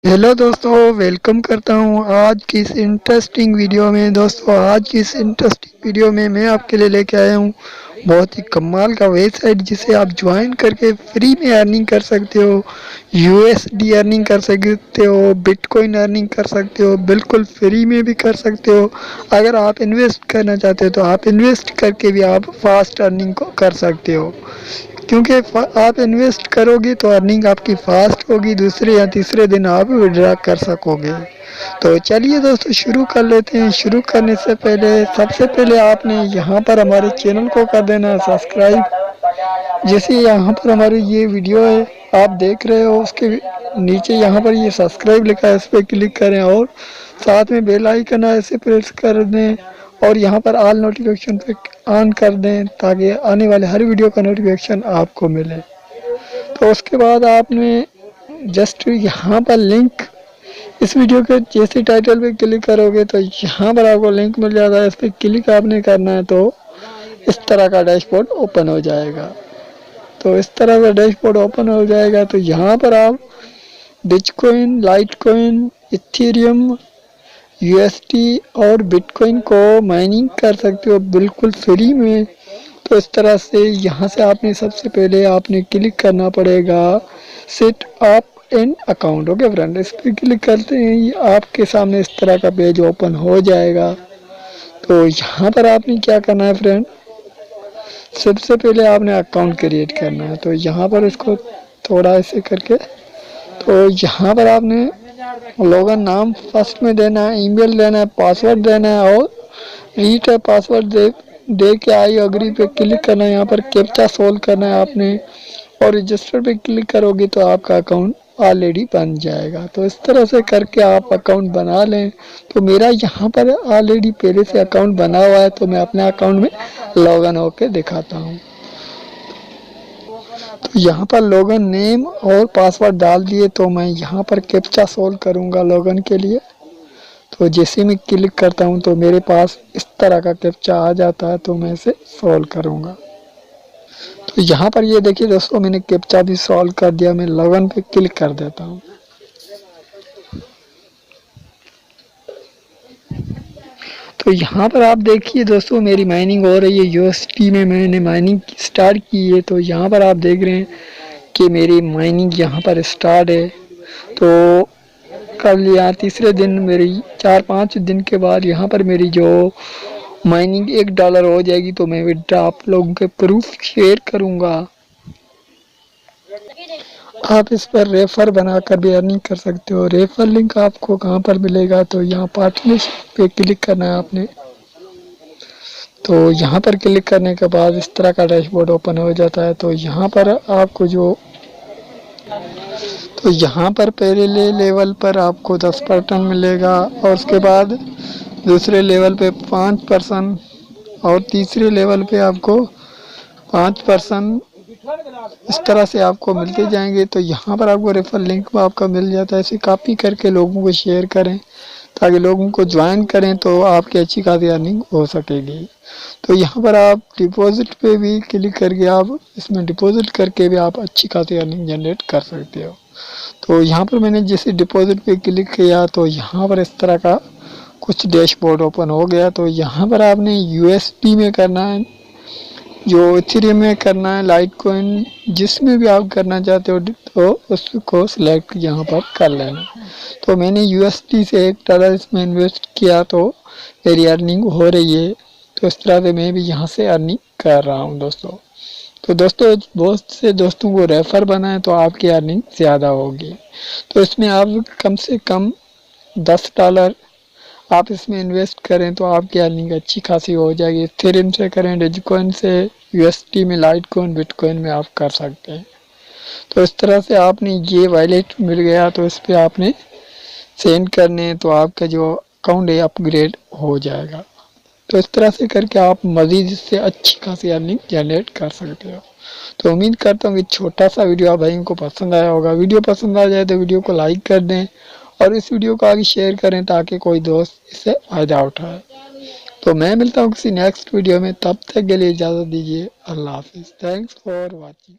Hello दोस्तों, welcome करता हूँ आज की इस इंटरेस्टिंग वीडियो में। दोस्तों, आज की इस इंटरेस्टिंग वीडियो में मैं आपके लिए लेके आया हूँ बहुत ही कमाल का वेबसाइट जिसे आप ज्वाइन करके फ्री में अर्निंग कर सकते हो। यूएसडी अर्निंग कर सकते हो, बिटकॉइन अर्निंग कर सकते हो, बिल्कुल फ्री में भी कर सकते हो। अगर आप इन्वेस्ट करना चाहते हो तो आप इन्वेस्ट करके भी आप फास्ट अर्निंग को कर सकते हो, क्योंकि आप इन्वेस्ट करोगे तो अर्निंग आपकी फास्ट होगी, दूसरे या तीसरे दिन आप विड्रॉ कर सकोगे। तो चलिए दोस्तों, शुरू कर लेते हैं। शुरू करने से पहले सबसे पहले आपने यहाँ पर हमारे चैनल को कर देना है सब्सक्राइब। जैसे यहाँ पर हमारी ये वीडियो है आप देख रहे हो, उसके नीचे यहाँ पर ये सब्सक्राइब लिखा है, इस पर क्लिक करें और साथ में बेल आइकन है इसे प्रेस कर दें और यहाँ पर ऑल नोटिफिकेशन पे ऑन कर दें ताकि आने वाले हर वीडियो का नोटिफिकेशन आपको मिले। तो उसके बाद आपने जस्ट यहाँ पर लिंक, इस वीडियो के जैसे टाइटल पे क्लिक करोगे तो यहाँ पर आपको लिंक मिल जाता है, इस पर क्लिक आपने करना है तो इस तरह का डैशबोर्ड ओपन हो जाएगा। तो इस तरह का डैशबोर्ड ओपन हो जाएगा तो यहाँ पर आप बिटकॉइन, लाइटकॉइन, इथेरियम, यूएसटी और बिटकॉइन को माइनिंग कर सकते हो बिल्कुल फ्री में। तो इस तरह से यहाँ से आपने सबसे पहले आपने क्लिक करना पड़ेगा set up an account. Okay friend, इस पर क्लिक करते ही आपके सामने इस तरह का पेज ओपन हो जाएगा। तो यहाँ पर आपने क्या करना है फ्रेंड, सबसे पहले आपने अकाउंट क्रिएट करना है। तो यहाँ पर इसको थोड़ा ऐसे करके, तो यहाँ पर आपने लॉगिन नाम फर्स्ट में देना है, ईमेल देना है, पासवर्ड देना है और रीट है पासवर्ड दे के आई अग्री पे क्लिक करना है। यहाँ पर कैप्चा सोल्व करना है आपने और रजिस्टर पे क्लिक करोगे तो आपका अकाउंट ऑलरेडी बन जाएगा। तो इस तरह से करके आप अकाउंट बना लें। तो मेरा यहाँ पर ऑलरेडी पहले से अकाउंट बना हुआ है, तो मैं अपने अकाउंट में लॉगिन होके दिखाता हूँ। तो यहाँ पर लॉगिन नेम और पासवर्ड डाल दिए, तो मैं यहाँ पर कैप्चा सोल्व करूँगा लॉगिन के लिए। तो जैसे मैं क्लिक करता हूँ तो मेरे पास इस तरह का कैप्चा आ जाता है, तो मैं इसे सॉल्व करूँगा। तो यहाँ पर ये देखिए दोस्तों, मैंने कैप्चा भी सॉल्व कर दिया। मैं लॉगिन पे क्लिक कर देता हूँ। तो यहाँ पर आप देखिए दोस्तों, मेरी माइनिंग हो रही है। यूएसटी में मैंने माइनिंग स्टार्ट की है। तो यहाँ पर आप देख रहे हैं कि मेरी माइनिंग यहाँ पर स्टार्ट है। तो कल या तीसरे दिन मेरी 4-5 दिन के बाद यहाँ पर मेरी जो माइनिंग $1 हो जाएगी तो मैं विड्रॉ आप लोगों के प्रूफ शेयर करूँगा। आप इस पर रेफर बनाकर भी अर्निंग कर सकते हो। रेफर लिंक आपको कहाँ पर मिलेगा, तो यहाँ पार्टनरशिप पे क्लिक करना है आपने। तो यहाँ पर क्लिक करने के बाद इस तरह का डैशबोर्ड ओपन हो जाता है। तो यहाँ पर आपको तो यहाँ पर पहले लेवल पर आपको 10% मिलेगा और उसके बाद दूसरे लेवल पे 5% और तीसरे लेवल पे आपको 5%। इस तरह से आपको मिलते जाएंगे। तो यहाँ पर आपको रेफर लिंक आपका मिल जाता है। इसे कॉपी करके लोगों को शेयर करें ताकि लोगों को ज्वाइन करें तो आपकी अच्छी खासी अर्निंग हो सकेगी। तो यहाँ पर आप डिपॉजिट पे भी क्लिक करके आप इसमें डिपॉजिट करके भी आप अच्छी खासी अर्निंग जनरेट कर सकते हो। तो यहाँ पर मैंने जैसे डिपॉजिट पे क्लिक किया तो यहाँ पर इस तरह का कुछ डैशबोर्ड ओपन हो गया। तो यहाँ पर आपने यूएसडी में करना है, जो इथेरियम में करना है, लाइटकॉइन जिसमें भी आप करना चाहते हो तो उसको सिलेक्ट यहाँ पर कर लेना। तो मैंने यूएसडी से $1 इसमें इन्वेस्ट किया तो मेरी अर्निंग हो रही है। तो इस तरह से मैं भी यहाँ से अर्निंग कर रहा हूँ दोस्तों। तो दोस्तों, दोस्त से दोस्तों को रेफर बनाएं तो आपकी अर्निंग ज़्यादा होगी। तो इसमें आप कम से कम $10 आप इसमें इन्वेस्ट करें तो आपकी अर्निंग अच्छी खासी हो जाएगी। इथेरियम से करें, डोजकॉइन से, यूएसटी में, लाइटकॉइन, बिटकॉइन में आप कर सकते हैं। तो इस तरह से आपने ये वॉलेट मिल गया तो इस पर आपने सेंड करने तो आपका जो अकाउंट है अपग्रेड हो जाएगा। तो इस तरह से करके आप मज़ीद इससे अच्छी खासी अर्निंग जनरेट कर सकते हो। तो उम्मीद करता हूँ कि छोटा सा वीडियो आप भाइयों को पसंद आया होगा। वीडियो पसंद आ जाए तो वीडियो को लाइक कर दें और इस वीडियो को आगे शेयर करें ताकि कोई दोस्त इससे फ़ायदा उठाए। तो मैं मिलता हूँ किसी नेक्स्ट वीडियो में, तब तक के लिए इजाज़त दीजिए। अल्लाह हाफिज़। Thanks for watching.